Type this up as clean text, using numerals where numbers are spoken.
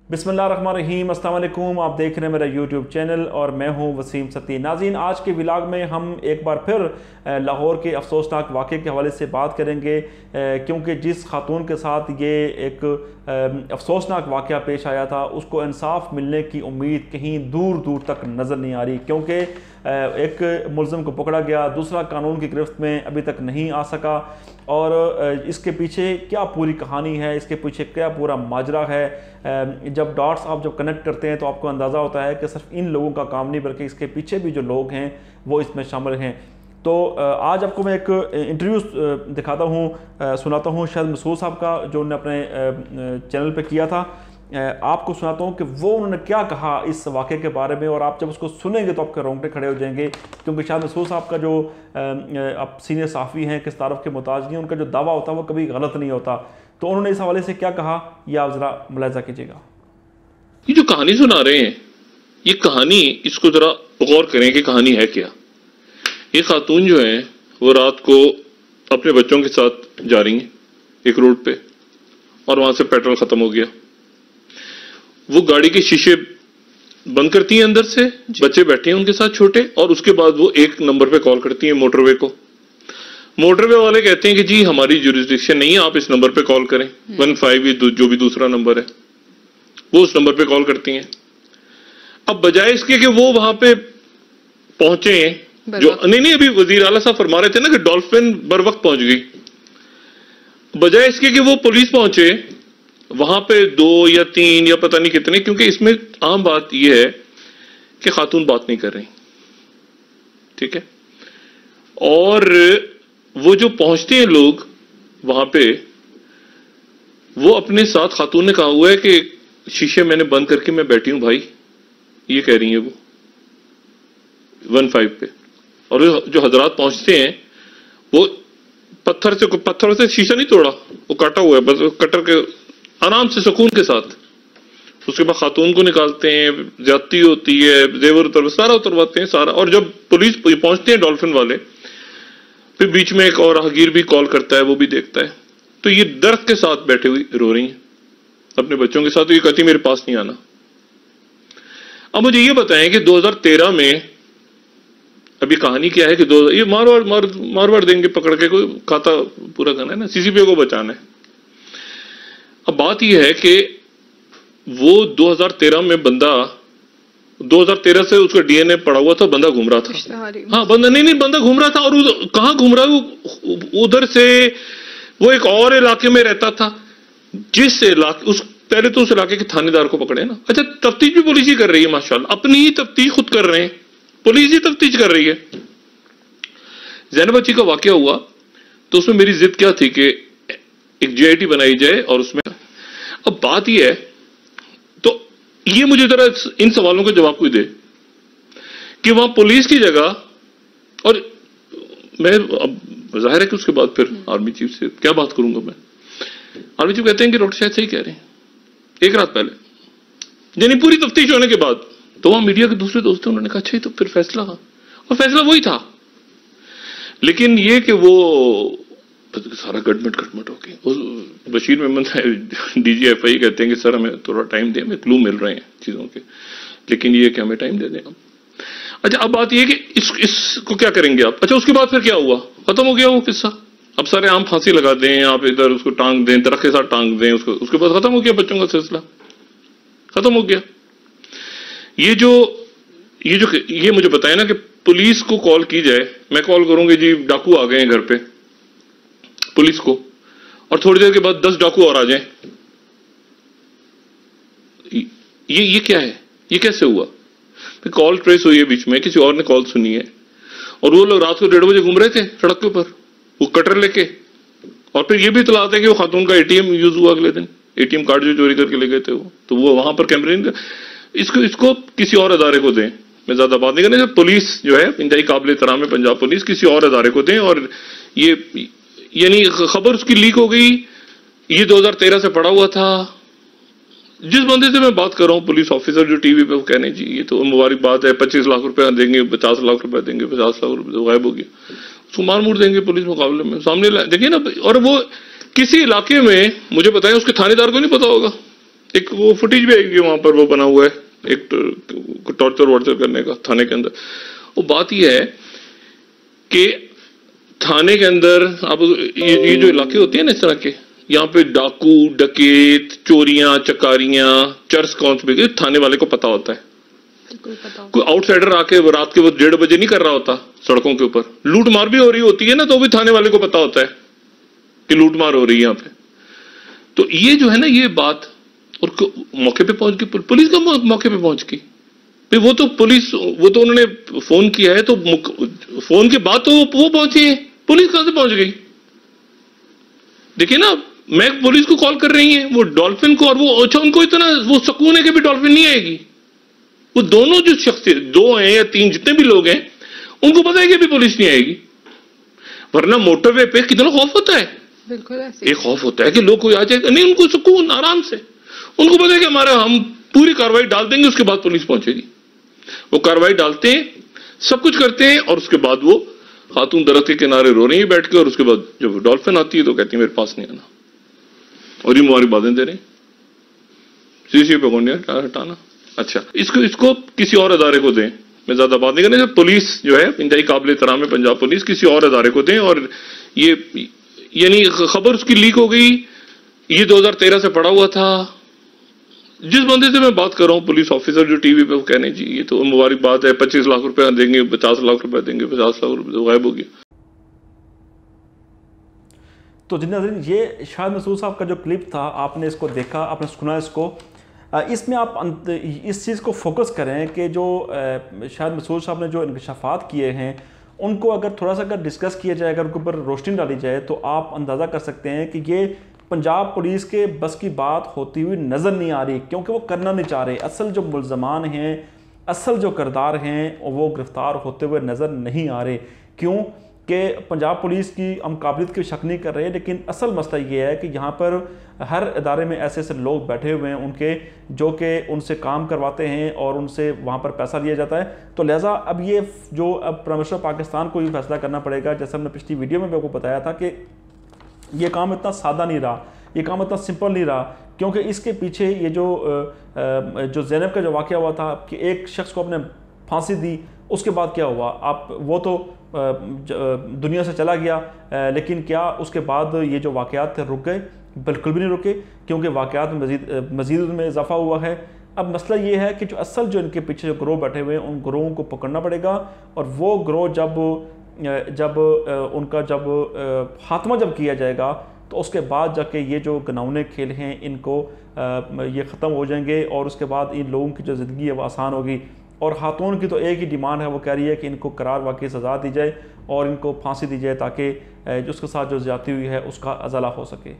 बिस्मिल्लाहिर्रहमानिर्रहीम, अस्सलाम वालेकुम। आप देख रहे हैं मेरा यूट्यूब चैनल और मैं हूं वसीम सती। नाज़रीन, आज के व्लॉग में हम एक बार फिर लाहौर के अफसोसनाक वाक़े के हवाले से बात करेंगे, क्योंकि जिस खातून के साथ ये एक अफसोसनाक वाक़या पेश आया था उसको इंसाफ मिलने की उम्मीद कहीं दूर दूर तक नज़र नहीं आ रही, क्योंकि एक मुलज़िम को पकड़ा गया, दूसरा कानून की गिरफ्त में अभी तक नहीं आ सका। और इसके पीछे क्या पूरी कहानी है, इसके पीछे क्या पूरा माजरा है, जब डॉट्स आप जब कनेक्ट करते हैं तो आपको अंदाज़ा होता है कि सिर्फ इन लोगों का काम नहीं बल्कि इसके पीछे भी जो लोग हैं वो इसमें शामिल हैं। तो आज आपको मैं एक इंटरव्यू दिखाता हूँ, सुनाता हूँ शायद मसूद साहब का, जो उन्होंने अपने चैनल पे किया था। आपको सुनाता हूँ कि वो उन्होंने क्या कहा इस वाक़े के बारे में, और आप जब उसको सुनेंगे तो आपके रोंगटे खड़े हो जाएंगे, क्योंकि शायद मसूद साहब का जो अब सीनियर साफ़ी हैं, किस तारफ़ के मुताज नहीं, उनका जो दावा होता है वो कभी गलत नहीं होता। तो उन्होंने इस हवाले से क्या कहा, ये आप ज़रा मुलाहिज़ा कीजिएगा। ये जो कहानी सुना रहे हैं, ये कहानी, इसको ज़रा गौर करें कि कहानी है क्या। ये खातून जो है वो रात को अपने बच्चों के साथ जा रही हैं एक रोड पे, और वहां से पेट्रोल खत्म हो गया। वो गाड़ी के शीशे बंद करती हैं अंदर से, बच्चे बैठे हैं उनके साथ छोटे, और उसके बाद वो एक नंबर पे कॉल करती हैं मोटरवे को। मोटरवे वाले कहते हैं कि जी हमारी जुरिस्डिक्शन नहीं है, आप इस नंबर पे कॉल करें, 15 जो भी दूसरा नंबर है, वो उस नंबर पे कॉल करती हैं। अब बजाय इसके कि वो वहां पे पहुंचे, जो नहीं अभी वजीर आला साहब फरमा रहे थे ना कि डॉल्फिन बर वक्त पहुंच गई, बजाय इसके कि वो पुलिस पहुंचे वहां पे 2 या 3 या पता नहीं कितने, क्योंकि इसमें आम बात यह है कि खातून बात नहीं कर रही, ठीक है। और वो जो पहुंचते हैं लोग वहां पे, वो अपने साथ, खातून ने कहा हुआ है कि शीशे मैंने बंद करके मैं बैठी हूं भाई, ये कह रही है वो 15 पे। और जो हजरात पहुंचते हैं वो पत्थरों से शीशा नहीं तोड़ा, वो काटा हुआ है, बस कटर के आराम से सुकून के साथ। उसके बाद खातून को निकालते हैं, ज्यादती होती है, जेवर सारा उतरवाते हैं सारा। और जब पुलिस पहुंचते हैं डॉल्फिन वाले, फिर बीच में एक और राहगीर भी कॉल करता है, वो भी देखता है। तो ये दर्द के साथ बैठे हुई रो रही हैं अपने बच्चों के साथ। तो ये कहती मेरे पास नहीं आना। अब मुझे ये बताएं कि 2013 में अभी कहानी क्या है कि ये मारवाड़ देंगे पकड़ के, कोई खाता पूरा करना है ना, सीसीपीओ को बचाना है। अब बात यह है कि वो 2013 में बंदा, 2013 से उसका डीएनए पड़ा हुआ था, बंदा घूम रहा था। हाँ, बंदा घूम रहा था। और कहां घूम रहा है वो? उधर से वो एक और इलाके में रहता था, जिस इलाके, पहले तो उस इलाके के थानेदार को पकड़े ना। अच्छा, तफ्तीश भी पुलिस ही कर रही है माशाल्लाह, अपनी ही तफ्तीश खुद कर रहे हैं, पुलिस ही तफ्तीश कर रही है। ज़ैनब बच्ची का वाकया हुआ तो उसमें मेरी जिद क्या थी कि एक जीआईटी बनाई जाए, और उसमें अब बात यह है, तो ये मुझे जरा इन सवालों का जवाब कोई दे कि वहां पुलिस की जगह, और मैं अब जाहिर है कि उसके बाद फिर आर्मी चीफ से क्या बात करूंगा मैं। आर्मी चीफ कहते हैं कि डॉक्टर शायद सही कह रहे हैं, एक रात पहले, यानी पूरी तफ्तीश होने के बाद। तो वहां मीडिया के दूसरे दोस्तों उन्होंने कहा अच्छा तो फिर फैसला, और फैसला वही था। लेकिन ये कि वो सारा गटमट हो गया। बशीर मेमन डीजीएफआई कहते हैं कि सर हमें थोड़ा टाइम दें, हमें क्लू मिल रहे हैं चीजों के, लेकिन ये कि हमें टाइम दे दें हम। अच्छा, अब बात ये कि इसको क्या करेंगे आप? अच्छा, उसके बाद फिर क्या हुआ? खत्म हो गया वो किस्सा। अब सारे आम फांसी लगा दें, आप इधर उसको टांग दें, दरख्त के साथ टांग दें उसको, उसके बाद खत्म हो गया, बच्चों का सिलसिला खत्म हो गया। ये मुझे बताए ना कि पुलिस को कॉल की जाए, मैं कॉल करूंगी जी डाकू आ गए हैं घर पे, पुलिस को, और थोड़ी देर के बाद 10 डाकू और आ जाएं। ये क्या है? ये कैसे हुआ? कॉल ट्रेस हुई है बीच में, किसी और ने कॉल सुनी है, और वो लोग रात को 1:30 बजे घूम रहे थे सड़क के ऊपर, वो कटर लेके। और फिर ये भी इतला आता है कि वो खातून का एटीएम यूज हुआ अगले दिन, एटीएम कार्ड जो चोरी करके ले गए थे वो, तो वो वहां पर कैमरे नहीं। इसको किसी और अदारे को दें, मैं ज्यादा बात नहीं करना। पुलिस जो है इंतहाई काबिल एहतराम है पंजाब पुलिस, किसी और अदारे को दें। और ये यानी खबर उसकी लीक हो गई, ये 2013 से पड़ा हुआ था। जिस बंदे से मैं बात कर रहा हूँ, पुलिस ऑफिसर जो टीवी पे, वो कहने जी ये तो मुबारक बात है, 25 लाख रुपए देंगे, 50 लाख रुपए देंगे, 50 लाख रुपए तो गायब हो गया, उसको मार मूर देंगे पुलिस मुकाबले में, सामने देखिए ना। और वो किसी इलाके में, मुझे बताएं, उसके थानेदार को नहीं पता होगा ایک وہ فوٹیج بھی آئے گی وہاں پر وہ بنا ہوا ہے ایک ٹارچر کرنے کا تھانے کے اندر. وہ بات یہ ہے کہ تھانے کے اندر اب یہ جو علاقے ہوتے ہیں نا اس طرح کے, یہاں پہ ڈاکو, ڈکیت, چوریاں, چکاریاں, چرس کونس بھی تھانے والے کو پتا ہوتا ہے. کوئی آؤٹ سائڈر آ کے رات کے 1:30 بجے نہیں کر رہا ہوتا سڑکوں کے اوپر. لوٹ مار بھی ہو رہی ہوتی ہے نا تو بھی تھانے والے کو پتا ہوتا ہے کہ لوٹ مار ہو رہی ہے یہاں پہ. تو یہ جو ہے نا یہ بات, اور موقع پہ پہنچ گئی پولیس کا, موقع پہ پہنچ گئی. وہ تو پولیس, وہ تو انہوں نے فون کیا ہے تو فون کے بعد تو وہ پہنچی ہے, پولیس کہاں سے پہنچ گئی؟ دیکھیں نا, میں پولیس کو کال کر رہی ہیں وہ ڈولفن کو, اور وہ اچھا ان کو اتنا وہ سکون ہے کہ بھی ڈولفن نہیں آئے گی. وہ دونوں جو شخص 2 ہیں یا 3 جتنے بھی لوگ ہیں ان کو پتا ہے کہ بھی پولیس نہیں آئے گی. ورنہ موٹر وے پہ کتنا خوف ہوتا ہے. بالکل ایک خوف ہوتا ہے کہ لوگ کوئی آ جائے گا, نہیں ان کو سکون آرام سے, ان کو پتا ہے کہ ہمارا ہم پوری کاروائی ڈال دیں گے, اس کے بعد پولیس پہنچے گی. وہ کاروائی ڈالتے ہیں, سب کچھ کرتے ہیں, اور اس کے بعد وہ خاتون درخت کے کنارے رو رہی ہیں بیٹھ کے, اور اس کے بعد جب ڈولفن آتی ہے تو کہتی ہے میرے پاس نہیں آنا, اور یہ مبارکبادیں دے رہے ہیں. سی پہ کون ہٹانا. اچھا اس کو کسی اور ادارے کو دیں, میں زیادہ بات نہیں کرنا. پولیس جو ہے انتہائی قابل احترام ہے پنجاب پولیس, کسی اور ادارے کو دیں. اور یہ یعنی خبر اس کی لیک ہو گئی, یہ 2013 سے پڑا ہوا تھا. جس بندے سے میں بات کر رہا ہوں پولیس آفیسر جو ٹی وی پہ وہ کہنے جی یہ تو مبارک بات ہے, 25 لاکھ روپے دیں گے, 50 لاکھ روپے دیں گے, 50 لاکھ روپے تو غائب ہو گیا. تو جن ناظرین یہ شاہد مسعود صاحب کا جو کلپ تھا آپ نے اس کو دیکھا, آپ نے سنا اس کو, اس میں آپ اس چیز کو فوکس کریں کہ جو شاہد مسعود صاحب نے جو انکشافات کیے ہیں ان کو اگر تھوڑا سا اگر ڈسکس کیا جائے, اگر ان کے اوپر روشنی ڈالی جائے تو آپ اندازہ کر سکتے ہیں کہ یہ پنجاب پولیس کے بس کی بات ہوتی ہوئی نظر نہیں آ رہی, کیونکہ وہ کرنا نہیں چاہ رہے. اصل جو ملزمان ہیں, اصل جو کردار ہیں وہ گرفتار ہوتے ہوئے نظر نہیں آ رہے. کیوں کہ پنجاب پولیس کی ہم قابلیت کی شک نہیں کر رہے, لیکن اصل مسئلہ یہ ہے کہ یہاں پر ہر ادارے میں ایسے ایسے لوگ بیٹھے ہوئے ہیں ان کے جو کہ ان سے کام کرواتے ہیں اور ان سے وہاں پر پیسہ لیا جاتا ہے. تو لہٰذا اب یہ جو اب پرائم منسٹر پاکستان کو یہ فیصلہ کرنا پڑے گا, جیسے ہم نے پچھلی ویڈیو میں بھی آپ کو بتایا تھا کہ یہ کام اتنا سادہ نہیں رہا, یہ کام اتنا سمپل نہیں رہا, کیونکہ اس کے پیچھے یہ جو زینب کا جو واقعہ ہوا تھا کہ ایک شخص کو آپ نے پھانسی دی, اس کے بعد کیا ہوا, آپ وہ تو دنیا سے چلا گیا, لیکن کیا اس کے بعد یہ جو واقعات تھے رک گئے؟ بالکل بھی نہیں رکے, کیونکہ واقعات میں مزید میں اضافہ ہوا ہے. اب مسئلہ یہ ہے کہ جو اصل جو ان کے پیچھے جو گروہ بیٹھے ہوئے ہیں ان گروہوں کو پکڑنا پڑے گا, اور وہ گروہ جب ان کا جب خاتمہ جب کیا جائے گا تو اس کے بعد جا کے یہ جو گناؤنے کھیل ہیں ان کو یہ ختم ہو جائیں گے, اور اس کے بعد ان لوگوں کی جو زندگی ہے وہ آسان ہوگی. اور خاتون کی تو ایک ہی ڈیمانڈ ہے, وہ کہہ رہی ہے کہ ان کو قرار واقعی سزا دی جائے اور ان کو پھانسی دی جائے تاکہ اس کے ساتھ جو زیادتی ہوئی ہے اس کا ازالہ ہو سکے.